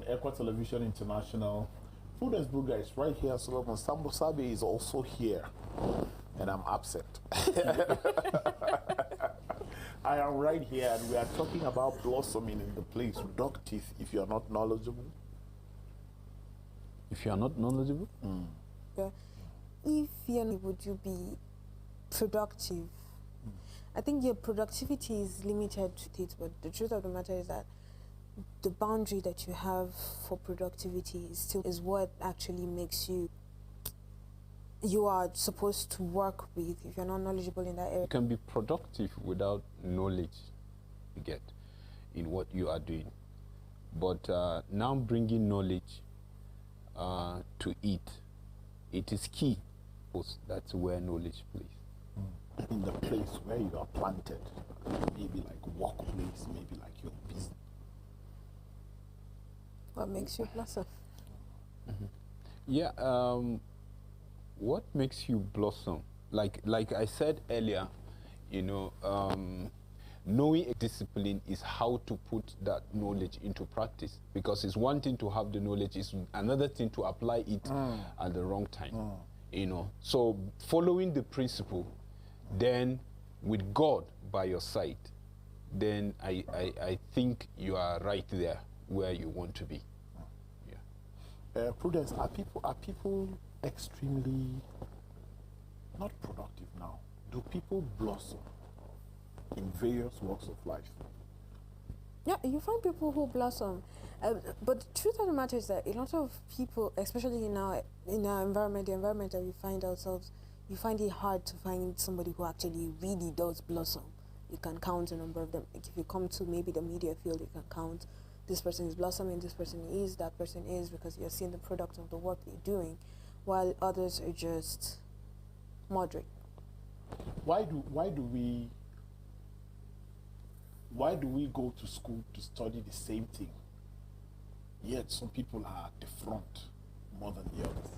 Equa Television International. Prudence Bruga is right here. Solomon Sambo Sabe is also here. And I'm absent. I am right here, and we are talking about blossoming in the place. Productive if you are not knowledgeable. If you are not knowledgeable? Yeah. If you're not, would you be productive? I think your productivity is limited to it, but the truth of the matter is that the boundary that you have for productivity is what actually makes you are supposed to work with if you're not knowledgeable in that area. You can be productive without knowledge, you get, in what you are doing. But now bringing knowledge to it is key. That's where knowledge plays. In the place where you are planted, maybe like workplace, maybe like your business. What makes you blossom? Yeah, what makes you blossom? Like I said earlier, you know, knowing a discipline is how to put that knowledge into practice. Because it's one thing to have the knowledge, it's another thing to apply it at the wrong time. You know, so following the principle, then with God by your side, then I think you are right there where you want to be. Yeah. Prudence, are people extremely not productive now? Do people blossom in various walks of life? Yeah, you find people who blossom, but the truth of the matter is that a lot of people, especially in our environment, the environment that we find ourselves, you find it hard to find somebody who actually really does blossom. You can count a number of them. Like if you come to maybe the media field, you can count this person is blossoming, this person is, that person is, because you're seeing the product of the work they're doing, while others are just moderate. Why do we go to school to study the same thing, yet some people are at the front more than the others?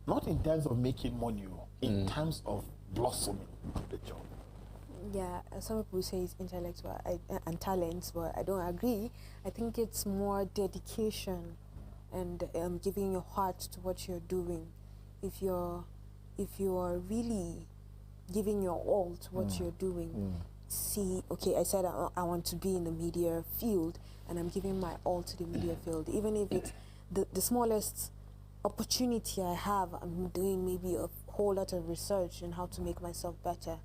Not in terms of making money, in terms of blossoming the job. Yeah, some people say it's intellectual and talents, but I don't agree. I think it's more dedication and giving your heart to what you're doing. If you're really giving your all to what you're doing, see, okay, I said I want to be in the media field, and I'm giving my all to the media field. Even if it's the smallest opportunity I have, I'm doing maybe a whole lot of research on how to make myself better.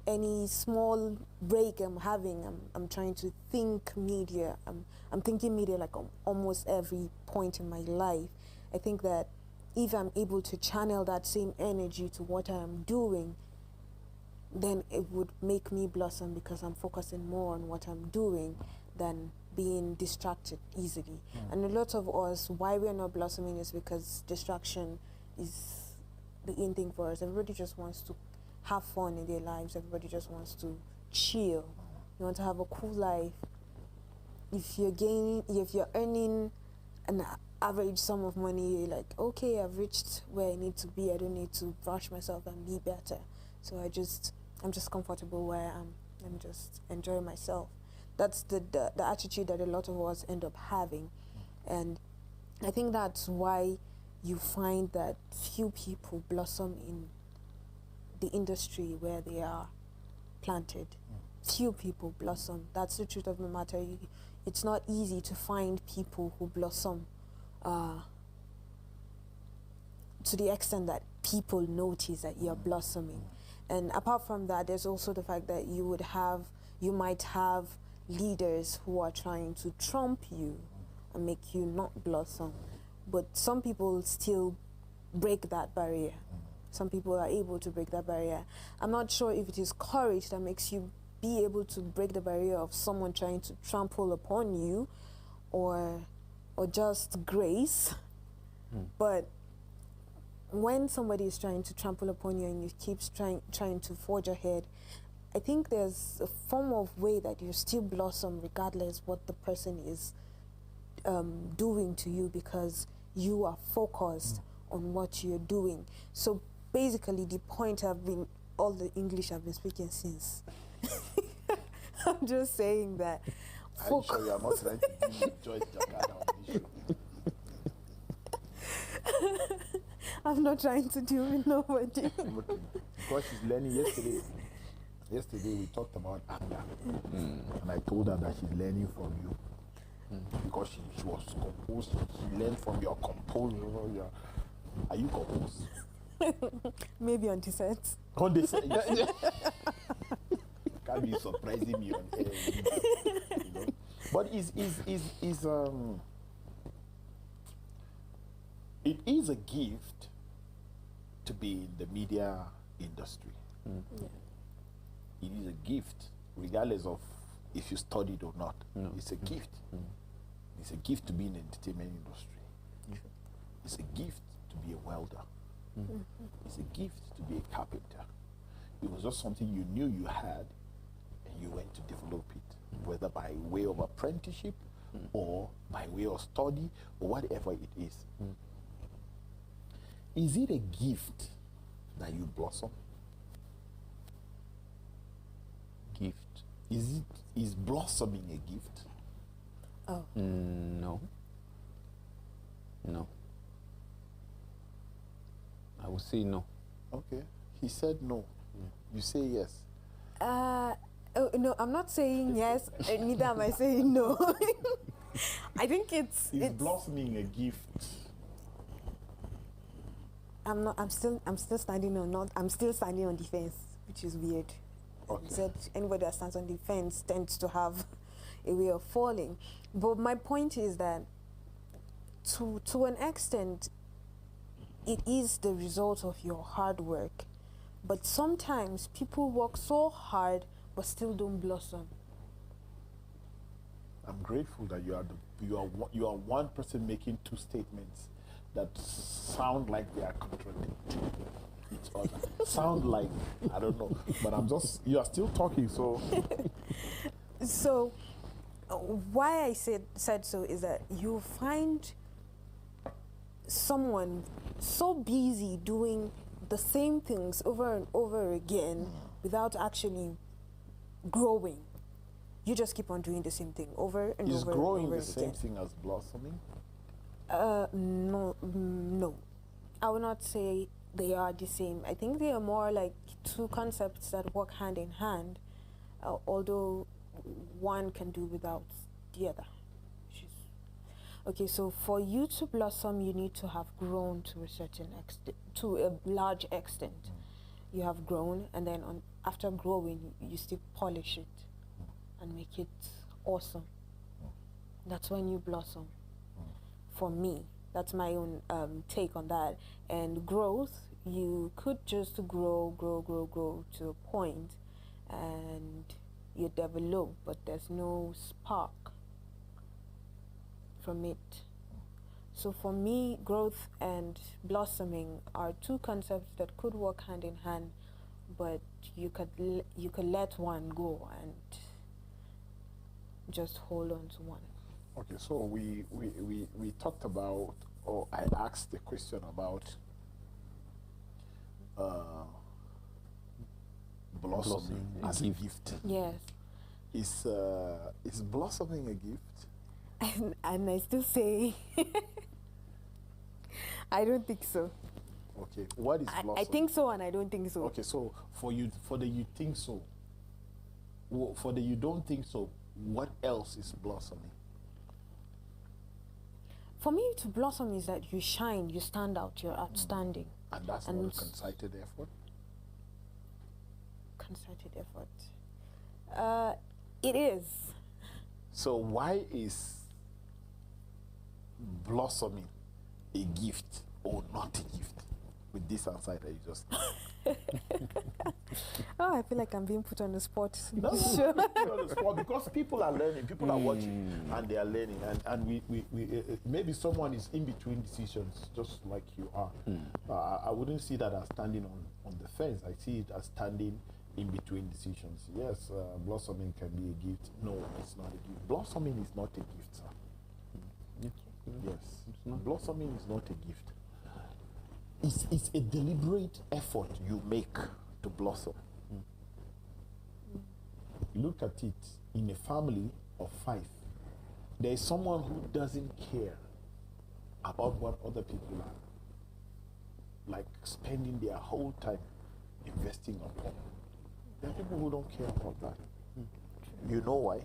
Any small break I'm having, I'm trying to think media. I'm thinking media like almost every point in my life. I think that if I'm able to channel that same energy to what I'm doing, then it would make me blossom, because I'm focusing more on what I'm doing than being distracted easily. And a lot of us, why we're not blossoming is because distraction is the in thing for us. Everybody just wants to have fun in their lives. Everybody just wants to chill. You want to have a cool life. If you're earning an average sum of money, you're like, okay, I've reached where I need to be. I don't need to brush myself and be better. So I'm just comfortable where I am. I'm just enjoying myself. That's the attitude that a lot of us end up having. And I think that's why you find that few people blossom in the industry where they are planted. Few people blossom. That's the truth of the matter. It's not easy to find people who blossom to the extent that people notice that you're blossoming. And apart from that, there's also the fact that you might have leaders who are trying to trump you and make you not blossom. But some people still break that barrier. Some people are able to break that barrier. I'm not sure if it is courage that makes you be able to break the barrier of someone trying to trample upon you, or just grace. But when somebody is trying to trample upon you and you keep trying to forge ahead, I think there's a form of way that you still blossom regardless what the person is doing to you, because you are focused on what you're doing. So basically the point all the English I've been speaking since. I'm just saying that. I'm sure you are not trying to be George Jakarta on issue. I'm not trying to deal with nobody. Because she's learning yesterday. Yesterday we talked about anger. And I told her that she's learning from you. Because she was composed. She learned from your composure. Are you composed? Maybe on the set. On the set. Can't be surprising me on air. You know? But it is a gift to be in the media industry. Yeah. It is a gift, regardless of if you studied or not. It's a gift. It's a gift to be in the entertainment industry. It's a gift to be a welder. It's a gift to be a carpenter. It was just something you knew you had, and you went to develop it, whether by way of apprenticeship or by way of study or whatever it is. Is it a gift that you blossom? Gift? Is blossoming a gift? Oh. No. No. I would say no. Okay. He said no. You say yes. Oh, no, I'm not saying yes, and neither am I saying no. I think it's blossoming a gift? I'm still standing on the fence, which is weird. Okay. Said anybody that stands on the fence tends to have a way of falling. But my point is that to an extent, it is the result of your hard work. But sometimes people work so hard but still don't blossom. I'm grateful that you are one person making two statements that sound like they are contradicting each other. Sound like, I don't know, but you are still talking, so. So, why I said so is that you find someone so busy doing the same things over and over again without actually growing. You just keep on doing the same thing over and over and over again. Is growing the same thing as blossoming? No. I would not say they are the same. I think they are more like two concepts that work hand in hand, although one can do without the other. Okay, so for you to blossom, you need to have grown to a certain extent, to a large extent. You have grown, and then after growing, you still polish it and make it awesome. That's when you blossom. For me, that's my own take on that. And growth, you could just grow to a point, and you develop, but there's no spark from it. So for me, growth and blossoming are two concepts that could work hand in hand, but you could let one go and just hold on to one. Okay, so we talked about, or I asked the question about blossoming as a gift. Yes. Is blossoming a gift? And I still say I don't think so. Okay, what is blossoming? I think so and I don't think so. Okay, so for the you think so, for the you don't think so, what else is blossoming? For me, to blossom is that you shine, you stand out, you're outstanding. And that's not a concerted effort? Concerted effort. It is. So why is blossoming a gift or not a gift? With this answer that you just Oh, I feel like I'm being put on the spot. No, sure. On the spot, because people are learning, people are watching, and they are learning, and we maybe someone is in between decisions, just like you are. I wouldn't see that as standing on the fence. I see it as standing in between decisions. Yes, blossoming can be a gift. No, it's not a gift. Blossoming is not a gift, sir. Yes, it's not. Blossoming is not a gift. It's a deliberate effort you make to blossom. Look at it in a family of 5. There is someone who doesn't care about what other people are like spending their whole time investing upon. There are people who don't care about that. You know why?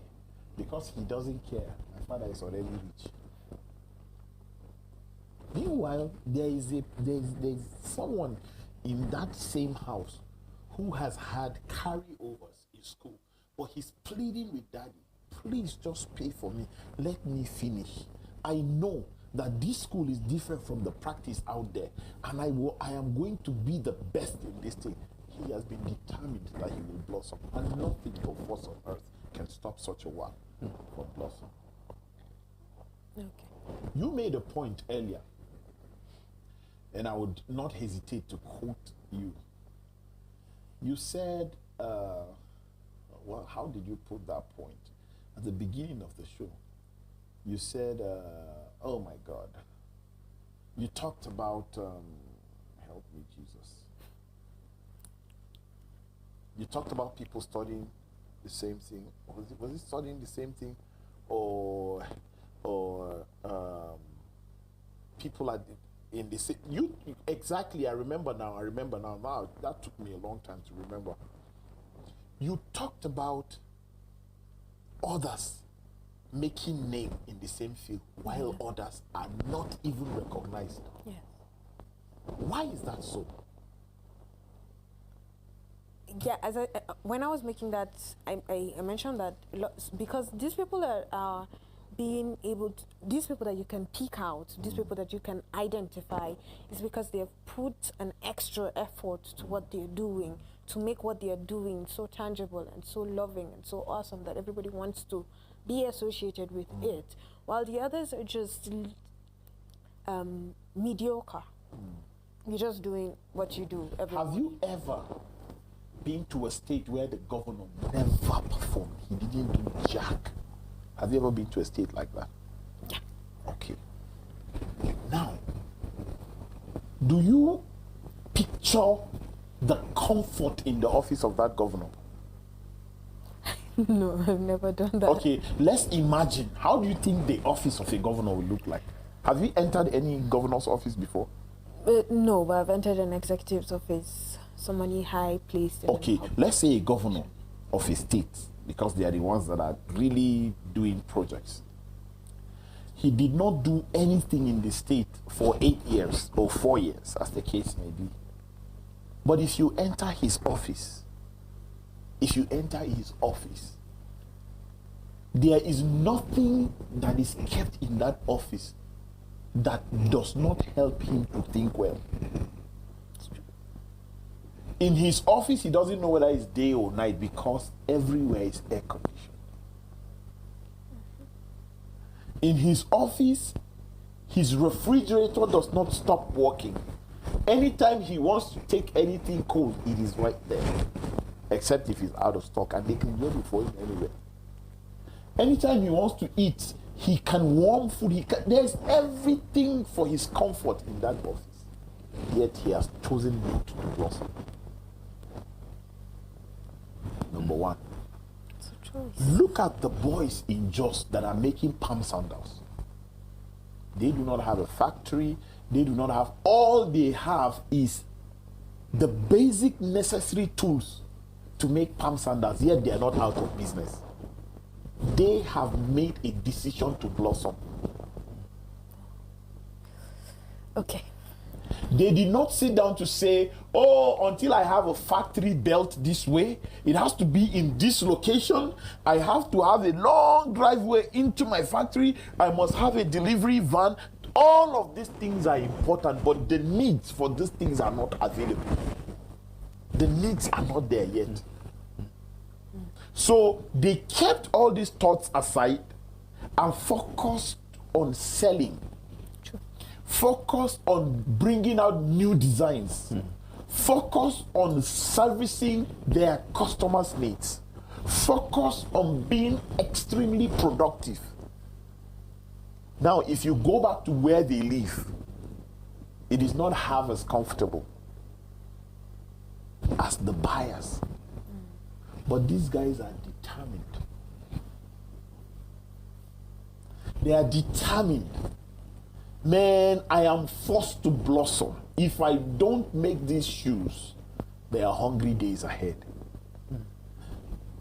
Because he doesn't care. My father is already rich. Meanwhile, there is someone in that same house who has had carryovers in school, but he's pleading with daddy, please just pay for me. Let me finish. I know that this school is different from the practice out there, and I am going to be the best in this thing. He has been determined that he will blossom, and nothing or force on earth can stop such a one from blossom. Okay. You made a point earlier, and I would not hesitate to quote you. You said, well, how did you put that point? At the beginning of the show, you said, oh my God. You talked about, help me, Jesus. You talked about people studying the same thing. Was it studying the same thing? Or people are in the same, you exactly, I remember now, now that took me a long time to remember. You talked about others making name in the same field while others are not even recognized. Yes. Why is that so? Yeah, when I was making that, I mentioned that because these people are being able to, these people that you can pick out, these people that you can identify, is because they have put an extra effort to what they're doing to make what they're doing so tangible and so loving and so awesome that everybody wants to be associated with it, while the others are just mediocre. You're just doing what you do. Have you ever been to a state where the governor never performed? He didn't do jack. Have you ever been to a state like that? Yeah. Okay. Now, do you picture the comfort in the office of that governor? No, I've never done that. Okay, let's imagine. How do you think the office of a governor will look like? Have you entered any governor's office before? No, but I've entered an executive's office, somebody high placed. Okay, let's say a governor of a state, because they are the ones that are really doing projects. He did not do anything in the state for 8 years or 4 years, as the case may be. But if you enter his office, there is nothing that is kept in that office that does not help him to think well. In his office, he doesn't know whether it's day or night because everywhere is air conditioned. In his office, his refrigerator does not stop working. Anytime he wants to take anything cold, it is right there. Except if he's out of stock, and they can get it for him anywhere. Anytime he wants to eat, he can warm food. There's everything for his comfort in that office. Yet he has chosen not to blossom. Number one. It's a choice. Look at the boys in Jos that are making palm sandals. They do not have a factory. They do not have. All they have is the basic necessary tools to make palm sandals, yet they are not out of business. They have made a decision to blossom. Okay. They did not sit down to say, oh, until I have a factory built this way, it has to be in this location. I have to have a long driveway into my factory. I must have a delivery van. All of these things are important, but the needs for these things are not available. The needs are not there yet. So they kept all these thoughts aside and focused on selling. Focused on bringing out new designs. Focus on servicing their customers' needs. Focus on being extremely productive. Now, if you go back to where they live, it is not half as comfortable as the buyers. But these guys are determined. They are determined man, I am forced to blossom. If I don't make these shoes, there are hungry days ahead.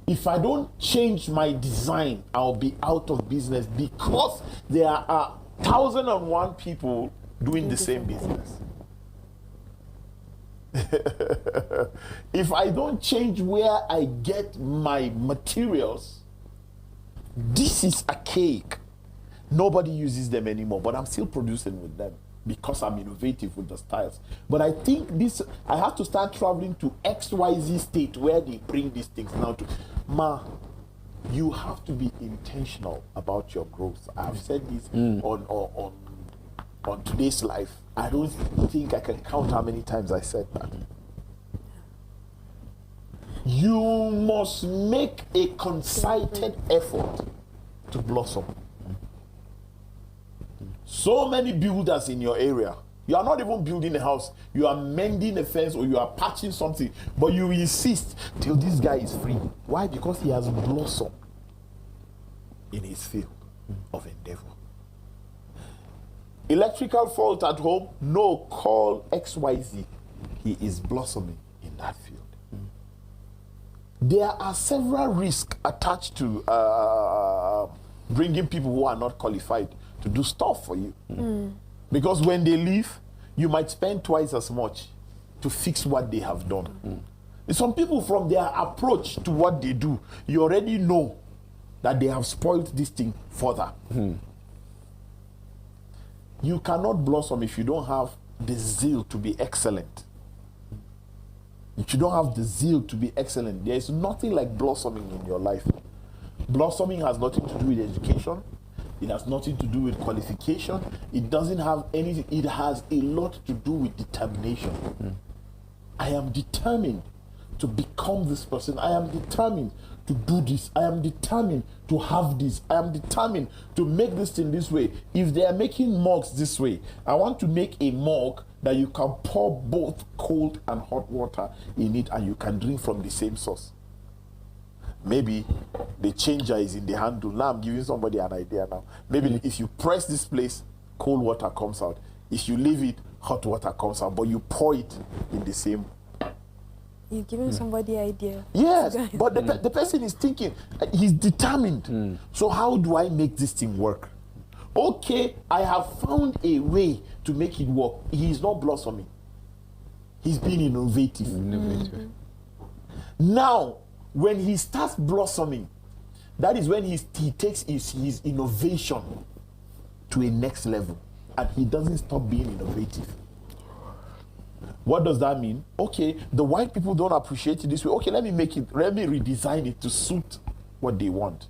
If I don't change my design, I'll be out of business, because there are 1,001 people doing the same business. If I don't change where I get my materials, this is archaic. Nobody uses them anymore, but I'm still producing with them because I'm innovative with the styles. But I think I have to start traveling to XYZ state where they bring these things now to. You have to be intentional about your growth. I've said this on today's life. I don't think I can count how many times I said that. You must make a concerted effort to blossom. So many builders in your area, you are not even building a house, you are mending a fence or you are patching something, but you insist till this guy is free. Why? Because he has blossomed in his field of endeavor. Electrical fault at home, no, call XYZ. He is blossoming in that field. There are several risks attached to bringing people who are not qualified to do stuff for you. Because when they leave, you might spend twice as much to fix what they have done. Some people, from their approach to what they do, you already know that they have spoiled this thing further. You cannot blossom if you don't have the zeal to be excellent. If you don't have the zeal to be excellent, there is nothing like blossoming in your life. Blossoming has nothing to do with education. It has nothing to do with qualification. It doesn't have anything. It has a lot to do with determination. I am determined to become this person. I am determined to do this. I am determined to have this. I am determined to make this thing this way. If they are making mugs this way, I want to make a mug that you can pour both cold and hot water in it and you can drink from the same source. Maybe the changer is in the handle. Now I'm giving somebody an idea now. Maybe if you press this place, cold water comes out. If you leave it, hot water comes out. But you pour it in the same. You're giving somebody an idea. Yes, but the person is thinking, he's determined. So how do I make this thing work? Okay, I have found a way to make it work. He is not blossoming. He's being innovative. Now, when he starts blossoming, that is when he takes his innovation to a next level, and he doesn't stop being innovative. What does that mean? Okay, the white people don't appreciate it this way. Okay, let me redesign it to suit what they want.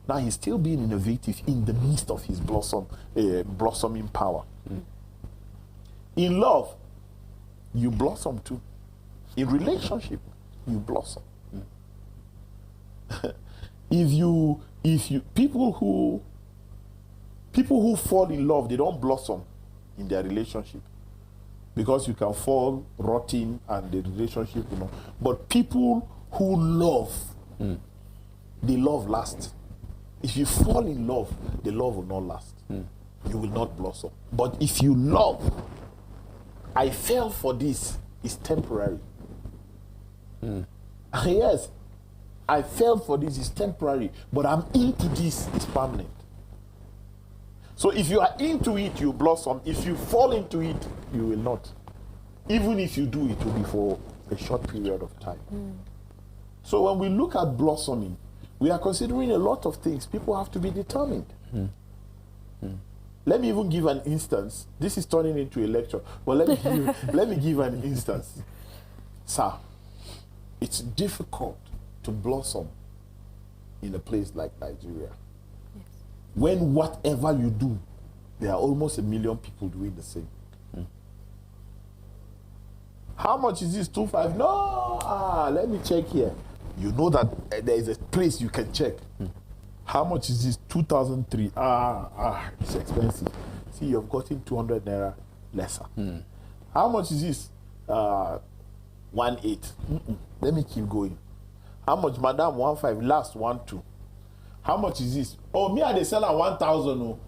Now he's still being innovative in the midst of his blossoming power. In love, you blossom too. In relationship, you blossom. People who fall in love, they don't blossom in their relationship, because you can fall rotting and the relationship, But people who love, they love last. If you fall in love, the love will not last. You will not blossom. But if you love, I fell for this, it's temporary. Yes, I fell for this, it's temporary, but I'm into this, it's permanent. So if you are into it, you blossom. If you fall into it, you will not. Even if you do, it will be for a short period of time. So when we look at blossoming, we are considering a lot of things. People have to be determined. Let me even give an instance. This is turning into a lecture, but let me give an instance. Sir, it's difficult to blossom in a place like Nigeria. Yes. When whatever you do, there are almost 1 million people doing the same. How much is this? 2.5? No, let me check here. You know that there is a place you can check. How much is this? 2,003. It's expensive. See, you've gotten 200 naira lesser. How much is this? 1.8. Let me keep going. How much, madam? 1.5. Last 1.2. How much is this? Oh, me, I they sell at 1,000. Oh.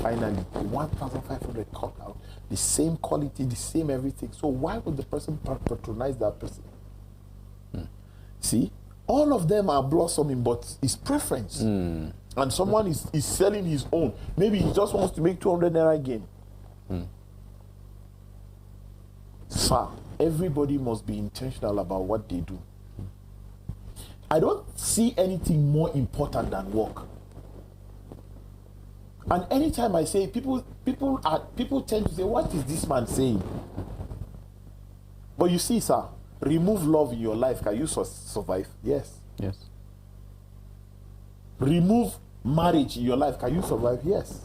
finally 1,500 cut out, the same quality, the same everything. So why would the person patronize that person? See, all of them are blossoming, but it's preference. And someone is selling his own. Maybe he just wants to make 200 naira again. Sir, everybody must be intentional about what they do. I don't see anything more important than work. And anytime I say, people tend to say, what is this man saying? But you see, sir, remove love in your life, can you survive? Yes. Yes. Remove marriage in your life, can you survive? Yes.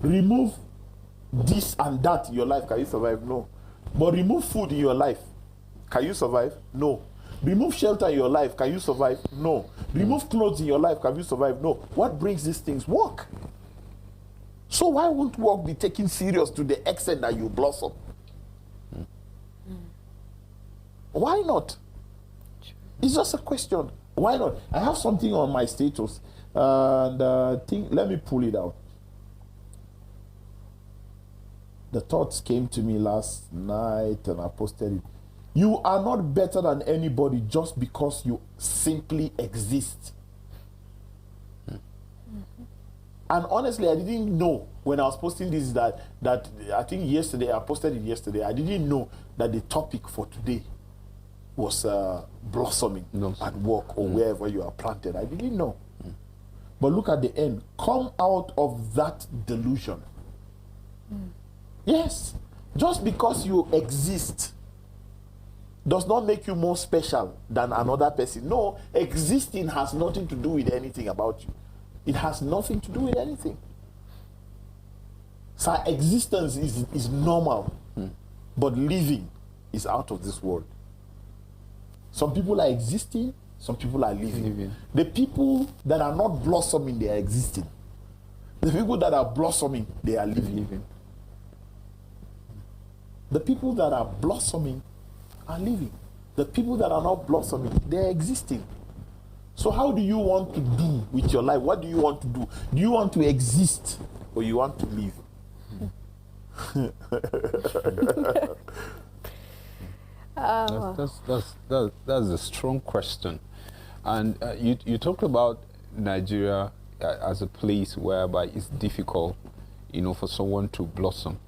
Remove this and that in your life, can you survive? No. But remove food in your life, can you survive? No. Remove shelter in your life, can you survive? No. Remove clothes in your life, can you survive? No. What brings these things? Work. So why won't work be taken serious to the extent that you blossom? Why not? It's just a question. Why not? I have something on my status, and let me pull it out. The thoughts came to me last night, and I posted it. You are not better than anybody just because you simply exist. And honestly, I didn't know when I was posting this that I think yesterday, I posted it yesterday, I didn't know that the topic for today was blossoming at work or wherever you are planted. I didn't know. But look at the end. Come out of that delusion. Yes. Just because you exist does not make you more special than another person. No, existing has nothing to do with anything about you. It has nothing to do with anything. So existence is normal, but living is out of this world. Some people are existing, some people are living. The people that are not blossoming, they are existing. The people that are blossoming, they are living. The people that are blossoming are living. The people that are not blossoming, they are existing. So how do you want to do with your life? What do you want to do? Do you want to exist or you want to live? That's a strong question. And you talked about Nigeria as a place whereby it's difficult, for someone to blossom.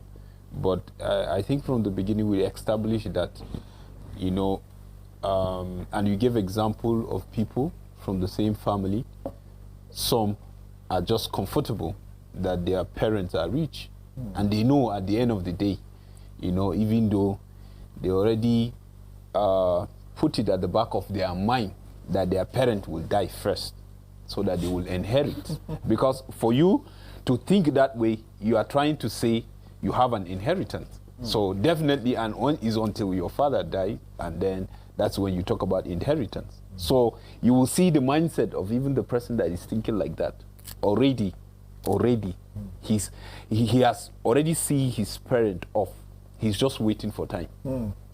But I think from the beginning we established that, and you gave example of people from the same family. Some are just comfortable that their parents are rich, and they know at the end of the day, even though they already put it at the back of their mind that their parent will die first so that they will inherit. Because for you to think that way, you are trying to say you have an inheritance. So definitely, and one is until your father died, and then that's when you talk about inheritance. So you will see the mindset of even the person that is thinking like that. Already, he has already seen his parent off. He's just waiting for time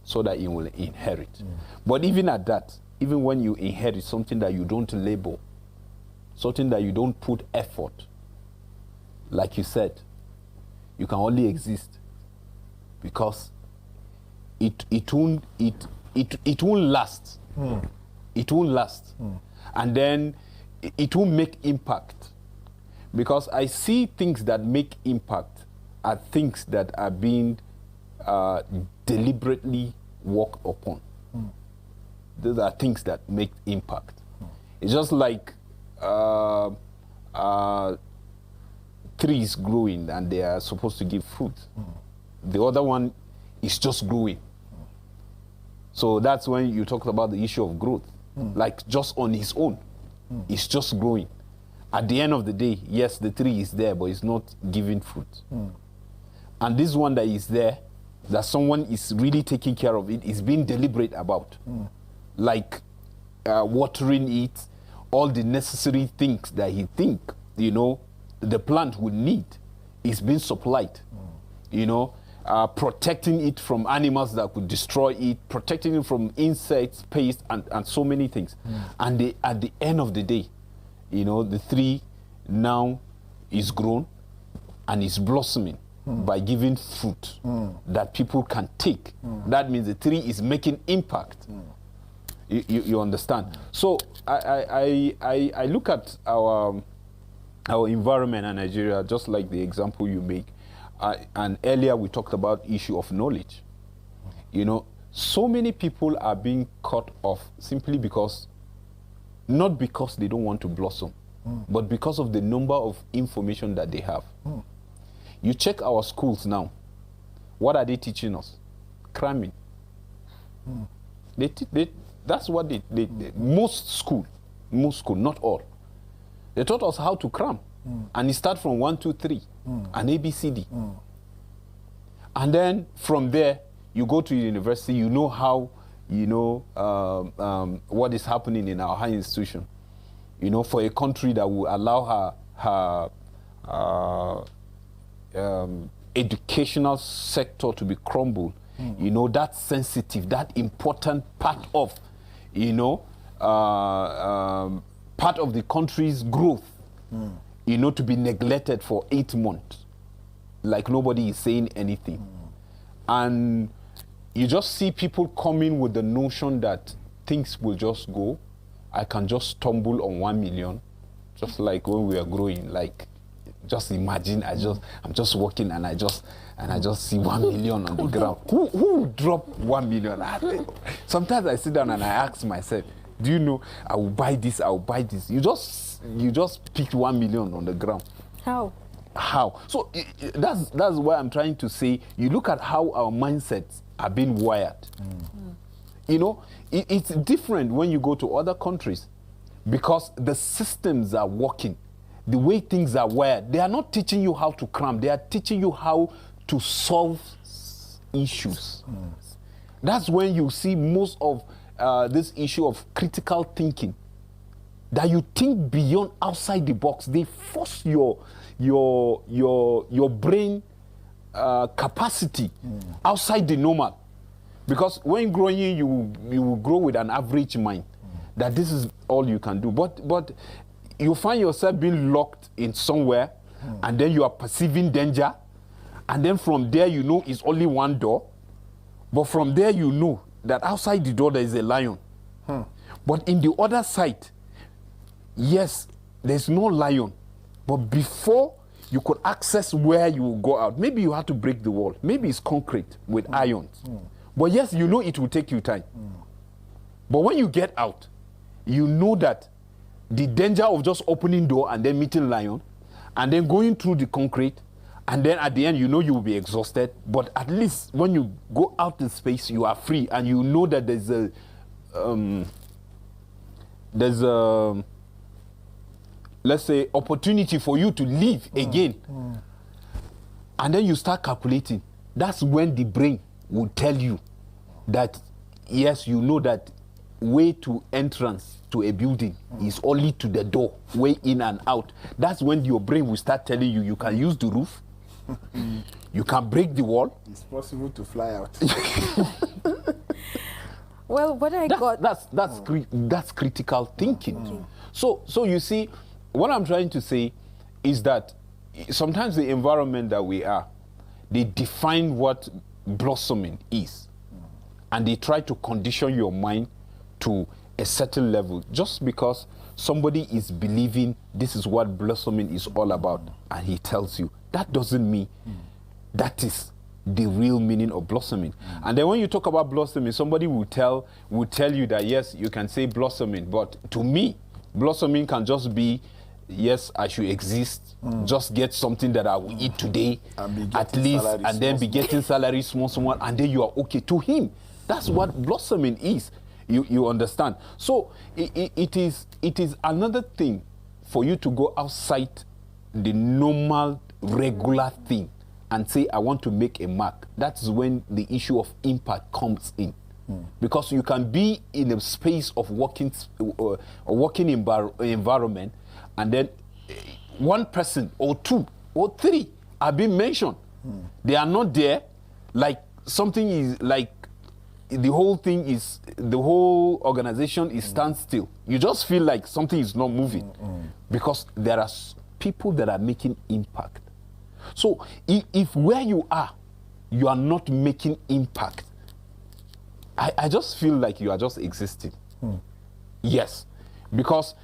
so that he will inherit. But even at that, even when you inherit something that you don't label, something that you don't put effort, like you said, you can only exist because it won't last. It won't last. And then it won't make impact. Because I see things that make impact are things that are being deliberately worked upon. Those are things that make impact. It's just like trees growing and they are supposed to give fruit. The other one is just growing. So that's when you talked about the issue of growth. Like just on its own, it's just growing. At the end of the day, yes, the tree is there, but it's not giving fruit. And this one that is there, that someone is really taking care of it, is being deliberate about. Like watering it, all the necessary things that he think, the plant would need is being supplied. Protecting it from animals that could destroy it, protecting it from insects, pests, and so many things. And at the end of the day, the tree now is grown and is blossoming by giving fruit that people can take, that means the tree is making impact. You understand? So I look at our environment in Nigeria, just like the example you make. And earlier we talked about issue of knowledge. You know, so many people are being cut off simply because, not because they don't want to blossom, but because of the number of information that they have. You check our schools now. What are they teaching us? Cramming. That's what most school, not all. They taught us how to cram. And it starts from 1, 2, 3, and ABCD. And then from there, you go to university, you know how, you know, what is happening in our high institution. You know, for a country that will allow her educational sector to be crumbled, you know, that sensitive, that important part of, you know, part of the country's growth, you know, to be neglected for 8 months, like nobody is saying anything. And you just see people coming with the notion that things will just go. I can just stumble on 1 million, just like when we are growing. Like, just imagine I'm just walking and I just see 1 million on the ground. Who dropped 1 million? Sometimes I sit down and I ask myself, do you know, I will buy this, I will buy this. You just picked 1 million on the ground. How? So that's why I'm trying to say, you look at how our mindsets are being wired. You know, it's different when you go to other countries because the systems are working. The way things are wired, they are not teaching you how to cram. They are teaching you how to solve issues. That's when you see most of this issue of critical thinking. That you think beyond, outside the box. They force your brain capacity outside the normal. Because when growing, you will grow with an average mind. That this is all you can do. But you find yourself being locked in somewhere, and then you are perceiving danger, and then from there you know it's only one door, but from there you know that outside the door there is a lion. But in the other side, yes, there's no lion, but before you could access where you will go out, maybe you have to break the wall, maybe it's concrete with irons, but yes, you know it will take you time. But when you get out, you know that the danger of just opening door and then meeting lion and then going through the concrete, and then at the end you know you will be exhausted, but at least when you go out in space you are free, and you know that there's a let's say opportunity for you to live again. And then you start calculating. That's when the brain will tell you that yes, you know that way to entrance to a building is only to the door, way in and out. That's when your brain will start telling you, you can use the roof, you can break the wall. It's possible to fly out. Well, what I got... That's critical thinking. So you see, what I'm trying to say is that sometimes the environment that we are, they define what blossoming is. And they try to condition your mind to a certain level just because somebody is believing this is what blossoming is all about, and he tells you. That doesn't mean that is the real meaning of blossoming. And then when you talk about blossoming, somebody will tell you that yes, you can say blossoming, but to me, blossoming can just be, yes, I should exist, just get something that I will eat today, at least, and then be getting salary small, and then you are okay. To him, that's what blossoming is. You understand? So it is another thing for you to go outside the normal, regular thing and say, I want to make a mark. That's when the issue of impact comes in. Because you can be in a space of working environment, and then one person or two or three are being mentioned. They are not there, like something is like the whole organization is standstill. You just feel like something is not moving because there are people that are making impact. So if where you are not making impact, I just feel like you are just existing. Yes, because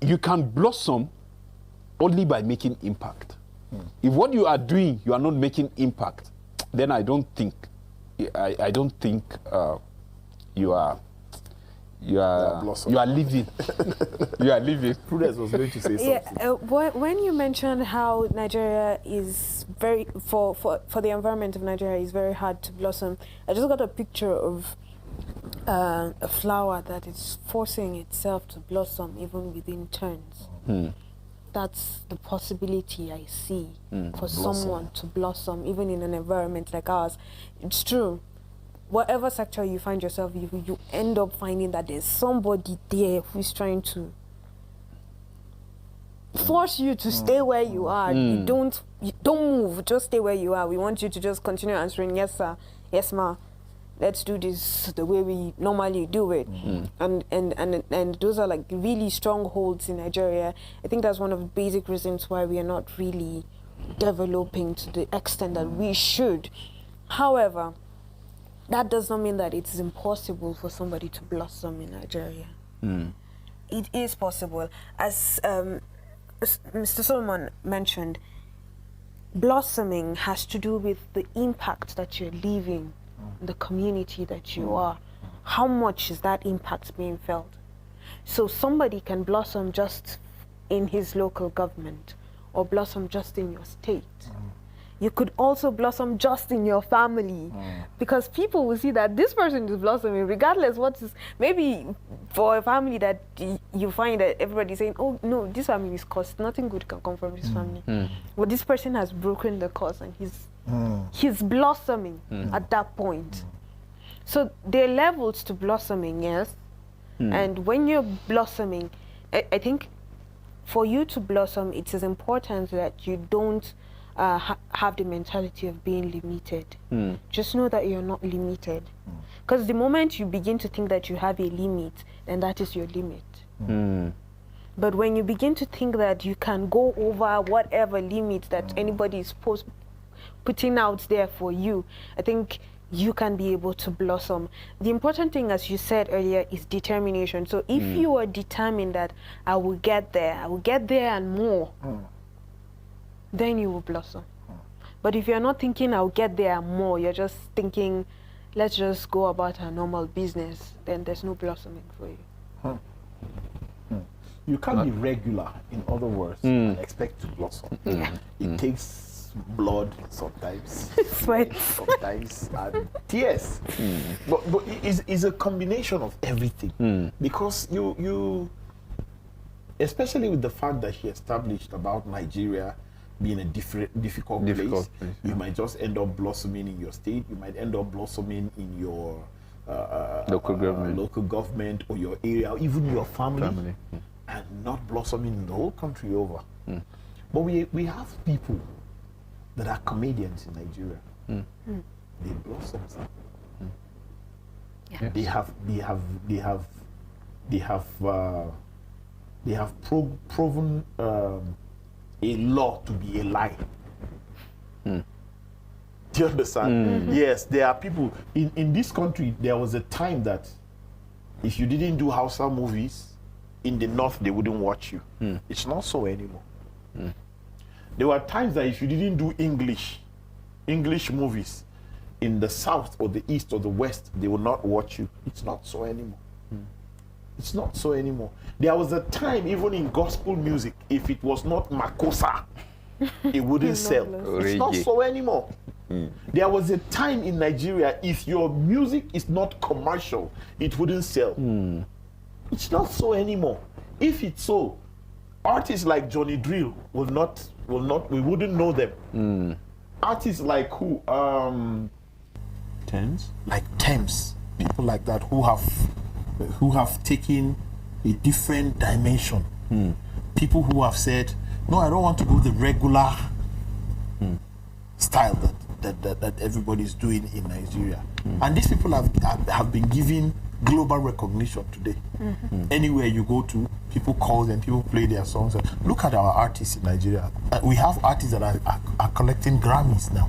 you can blossom only by making impact. If what you are doing, you are not making impact, then I don't think you are living. You are living. Prudence was going to say something. Yeah, when you mentioned how Nigeria is very for the environment of Nigeria is very hard to blossom, I just got a picture of a flower that is forcing itself to blossom even within turns. That's the possibility I see for someone to blossom even in an environment like ours. It's true. Whatever sector you find yourself, you end up finding that there's somebody there who's trying to force you to stay where you are. You don't move, just stay where you are. We want you to just continue answering, yes sir, yes ma, let's do this the way we normally do it. And those are like really strongholds in Nigeria. I think that's one of the basic reasons why we are not really developing to the extent that we should. However, that does not mean that it is impossible for somebody to blossom in Nigeria. It is possible. As Mr. Solomon mentioned, blossoming has to do with the impact that you're leaving in the community that you are. How much is that impact being felt? So somebody can blossom just in his local government or blossom just in your state. You could also blossom just in your family because people will see that this person is blossoming regardless what is, maybe for a family that you find that everybody's saying, oh no, this family is cursed, nothing good can come from this family. But this person has broken the curse and he's blossoming at that point. So there are levels to blossoming, yes. And when you're blossoming, I think for you to blossom, it is important that you don't have the mentality of being limited. Just know that you're not limited. Because the moment you begin to think that you have a limit, then that is your limit. But when you begin to think that you can go over whatever limit that anybody is putting out there for you, I think you can be able to blossom. The important thing, as you said earlier, is determination. So if you are determined that I will get there and more, then you will blossom. But if you're not thinking I'll get there and more, you're just thinking let's just go about our normal business, then there's no blossoming for you. You can't be regular, in other words, and expect to blossom. It takes blood sometimes, sweat sometimes, and tears. But it's a combination of everything. Because you, especially with the fact that he established about Nigeria being a difficult place, you might just end up blossoming in your state, you might end up blossoming in your local government or your area, or even your family. And not blossoming in the whole country over. But we have people that are comedians in Nigeria. They blossom. They have proven a law to be a lie. Do you understand? Yes, there are people in this country. There was a time that if you didn't do Hausa movies in the north, they wouldn't watch you. It's not so anymore. There were times that if you didn't do English movies in the south or the east or the west, they will not watch you. It's not so anymore. It's not so anymore. There was a time, even in gospel music, if it was not Makosa, it wouldn't sell. It's not so anymore. There was a time in Nigeria, if your music is not commercial, it wouldn't sell. It's not so anymore. If it's so, artists like Johnny Drill we wouldn't know them. Artists like who? Thames? Like Thames, people like that who have taken a different dimension. People who have said, no, I don't want to go the regular style that everybody's doing in Nigeria. And these people have been given global recognition today. Anywhere you go to, people call them, people play their songs. Look at our artists in Nigeria. We have artists that are collecting Grammys now.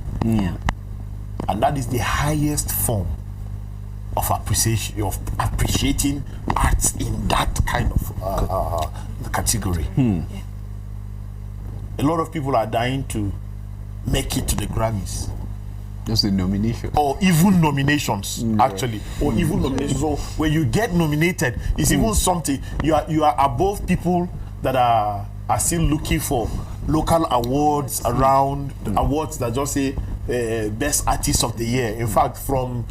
And that is the highest form of appreciation, of appreciating arts in that kind of category. A lot of people are dying to make it to the Grammys. Just the nomination. Or even nominations, actually. Or even nominations. So when you get nominated, it's even something. You are above people that are still looking for local awards around, awards that just say best artist of the year. In fact, from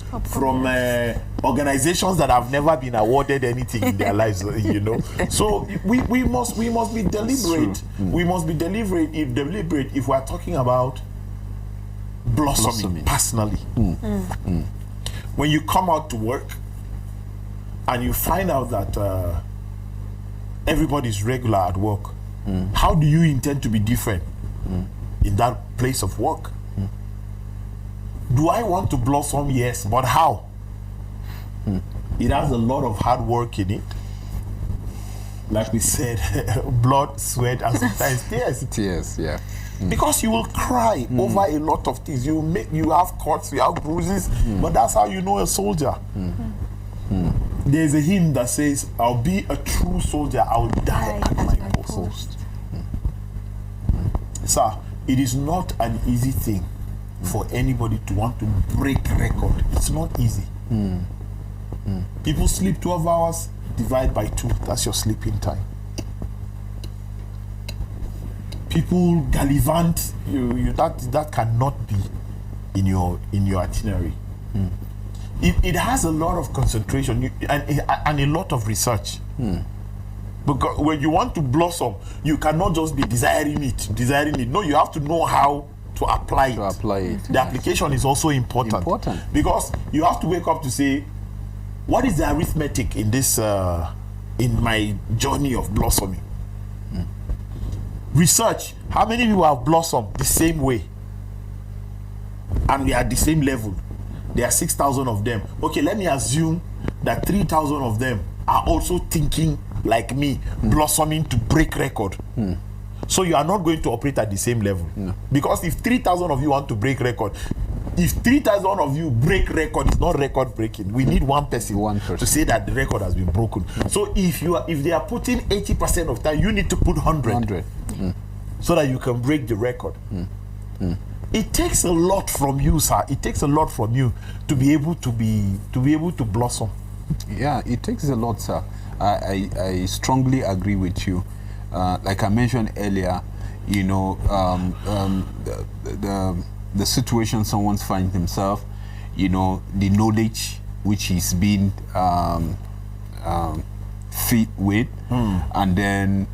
organizations that have never been awarded anything in their lives, you know. So we must be deliberate. We must be deliberate if we are talking about blossoming. Personally. When you come out to work and you find out that everybody's regular at work, how do you intend to be different in that place of work? Do I want to blossom? Yes, but how? It has a lot of hard work in it. Like we said, blood, sweat, and sometimes tears. Tears, yeah. Because you will cry over a lot of things. You have cuts, you have bruises, but that's how you know a soldier. There's a hymn that says, "I'll be a true soldier, I'll die at my post." Sir, it is not an easy thing for anybody to want to break record. It's not easy. People sleep 12 hours, divide by 2. That's your sleeping time. People gallivant, that cannot be in your itinerary. It has a lot of concentration and a lot of research. Because when you want to blossom, you cannot just be desiring it. No, you have to know how to apply it. The application is also important. Because you have to wake up to say, what is the arithmetic in this in my journey of blossoming? Research, how many people have blossomed the same way? And we are at the same level. There are 6,000 of them. Okay, let me assume that 3,000 of them are also thinking like me, blossoming to break record. So you are not going to operate at the same level. Because if 3,000 of you want to break record, if 3,000 of you break record, it's not record breaking. We need one person to say that the record has been broken. So if they are putting 80% of time, you need to put 100. So that you can break the record. It takes a lot from you, sir. It takes a lot from you to be able to blossom. Yeah, it takes a lot, sir. I strongly agree with you. Like I mentioned earlier, you know, the situation someone's finding himself, you know, the knowledge which he's been fit with, and then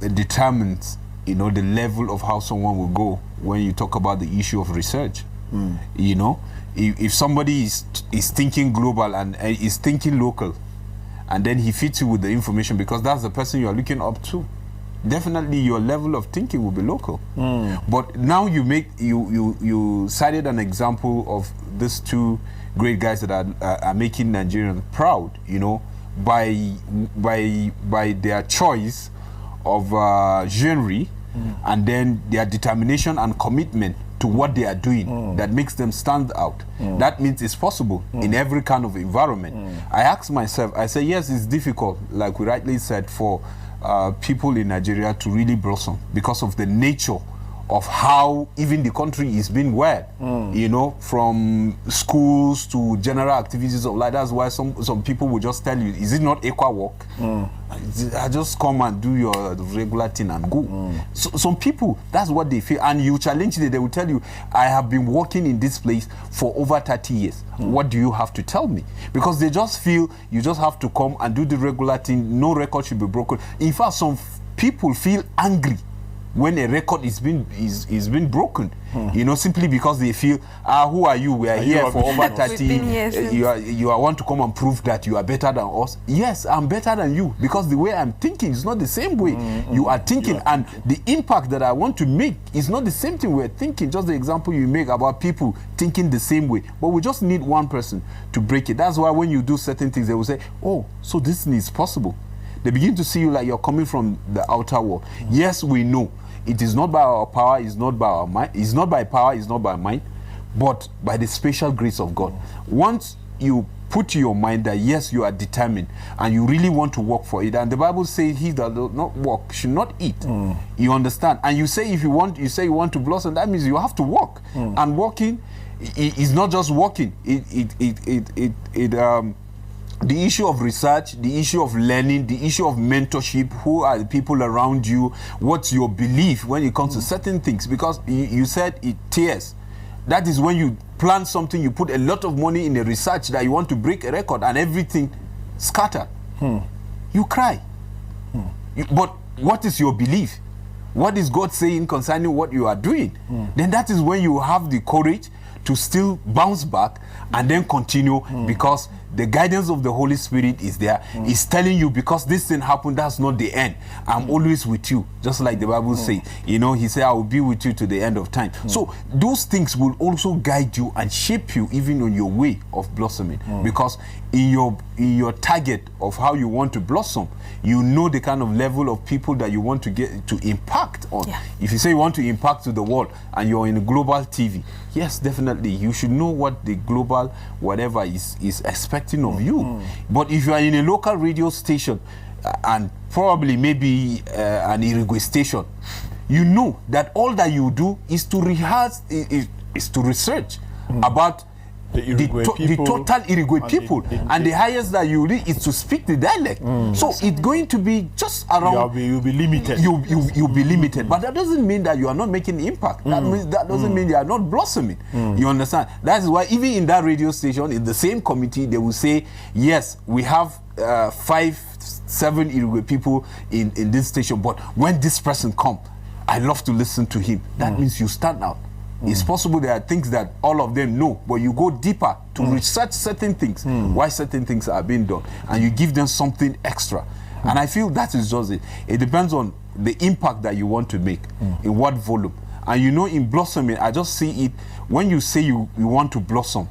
it determines, you know, the level of how someone will go when you talk about the issue of research. You know, if somebody is thinking global and is thinking local, and then he fits you with the information because that's the person you are looking up to, definitely your level of thinking will be local. But now you cited an example of these two great guys that are making Nigerians proud, you know, by their choice of genre, and then their determination and commitment to what they are doing that makes them stand out. That means it's possible in every kind of environment. I ask myself, I say, yes, it's difficult, like we rightly said, for people in Nigeria to really blossom because of the nature of how even the country is being wired, you know, from schools to general activities of life. That's why some people will just tell you, is it not equal work? I just come and do your regular thing and go. So some people, that's what they feel. And you challenge them, they will tell you, I have been working in this place for over 30 years. What do you have to tell me? Because they just feel you just have to come and do the regular thing. No record should be broken. In fact, some people feel angry when a record is been broken, you know, simply because they feel, who are you? We are here for over 30 years. You want to come and prove that you are better than us. Yes, I'm better than you, because the way I'm thinking is not the same way you are thinking, and the impact that I want to make is not the same thing we're thinking. Just the example you make about people thinking the same way, but we just need one person to break it. That's why when you do certain things, they will say, oh, so this thing is possible. They begin to see you like you're coming from the outer world. Yes, we know it is not by our power, it's not by our mind, it's not by power, it's not by mind, but by the special grace of God. Once you put to your mind that yes, you are determined and you really want to work for it, and the Bible says he that does not work should not eat. You understand? And you say, if you want, you say you want to blossom, that means you have to work. And working is not just working. The issue of research, the issue of learning, the issue of mentorship, who are the people around you, what's your belief when it comes to certain things, because you said it tears. That is when you plan something, you put a lot of money in the research that you want to break a record and everything scattered. You cry. But what is your belief? What is God saying concerning what you are doing? Then that is when you have the courage to still bounce back and then continue, because the guidance of the Holy Spirit is there. It's telling you, because this thing happened, that's not the end. I'm always with you, just like the Bible says. You know, he said, I will be with you to the end of time. So those things will also guide you and shape you even on your way of blossoming, because in your target of how you want to blossom, you know the kind of level of people that you want to get to impact on. If you say you want to impact to the world and you're in global TV, yes, definitely you should know what the global whatever is expecting of you. But if you are in a local radio station and probably maybe an irrigation station, you know that all that you do is to rehearse, is to research about the total Irigwe people, and the highest that you read is to speak the dialect. So it's going to be just around. You'll be limited. You'll be limited, but that doesn't mean that you are not making impact. That doesn't mean you are not blossoming. You understand? That's why even in that radio station, in the same committee, they will say, yes, we have 5, 7 Irigwe people in this station, but when this person comes, I love to listen to him. That means you stand out. It's possible there are things that all of them know, but you go deeper to research certain things, why certain things are being done, and you give them something extra. And I feel that is just it. It depends on the impact that you want to make, in what volume. And you know, in blossoming, I just see it, when you say you want to blossom,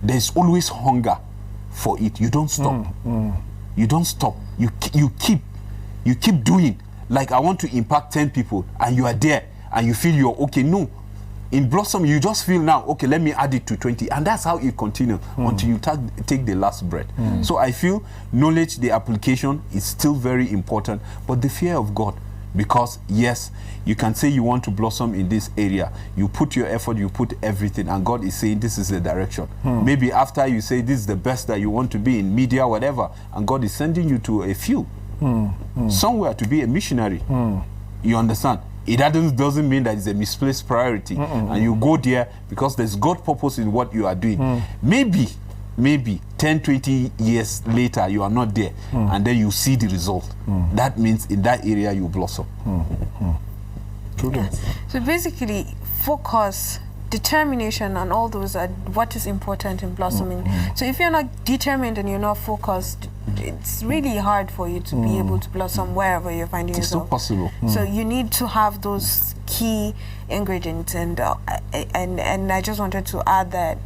there's always hunger for it. You don't stop. You don't stop. You keep doing. Like, I want to impact 10 people, and you are there, and you feel you're okay. No. In blossom, you just feel now, okay, let me add it to 20. And that's how it continues until you take the last breath. So I feel knowledge, the application is still very important, but the fear of God. Because, yes, you can say you want to blossom in this area. You put your effort, you put everything, and God is saying this is the direction. Maybe after you say this is the best that you want to be in media, whatever, and God is sending you to a field, somewhere to be a missionary. You understand? It doesn't mean that it's a misplaced priority, and you go there because there's God purpose in what you are doing. Maybe 10, 20 years later, you are not there, and then you see the result. That means in that area you blossom. Yes. So basically, focus, determination, and all those are what is important in blossoming. So if you're not determined and you're not focused, it's really hard for you to be able to blossom wherever you're finding yourself. It's not possible. So you need to have those key ingredients, and I just wanted to add that,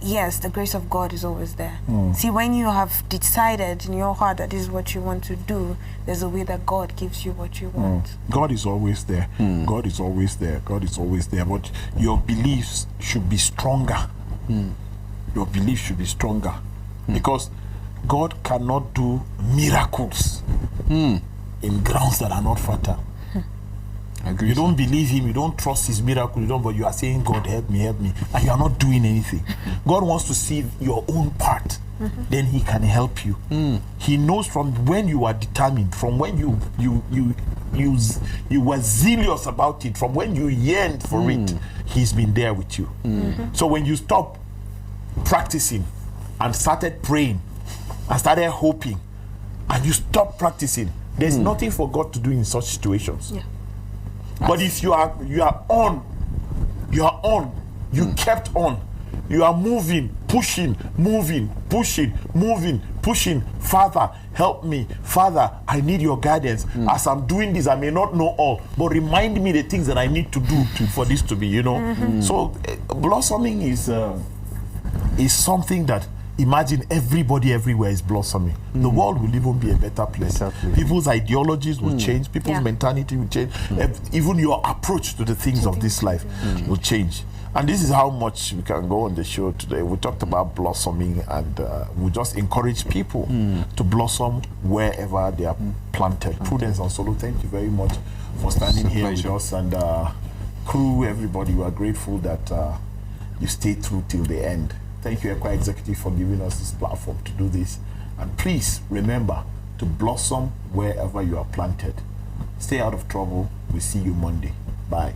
yes, the grace of God is always there. See, when you have decided in your heart that this is what you want to do, there's a way that God gives you what you want. God is always there. God is always there. God is always there. But your beliefs should be stronger. Your belief should be stronger. Because God cannot do miracles in grounds that are not fertile. You don't believe him, you don't trust his miracle, but you are saying, God, help me, and you are not doing anything. God wants to see your own part, then he can help you. He knows from when you are determined, from when you were zealous about it, from when you yearned for it, he's been there with you. So when you stop practicing and started praying and started hoping, and you stop practicing, there's nothing for God to do in such situations. But if you are on, you kept on, you are moving, pushing, pushing. Father, help me. Father, I need your guidance. As I'm doing this, I may not know all, but remind me the things that I need to do for this to be, you know. So blossoming is something that, imagine everybody everywhere is blossoming. The world will even be a better place. Exactly. People's ideologies will change. People's mentality will change. Even your approach to the things of this life will change. And this is how much we can go on the show today. We talked about blossoming, and we just encourage people to blossom wherever they are planted. Prudence and Solo, thank you very much for standing here with us. And crew, everybody, we are grateful that you stayed through till the end. Thank you, Equa Executive, for giving us this platform to do this. And please remember to blossom wherever you are planted. Stay out of trouble. We'll see you Monday. Bye.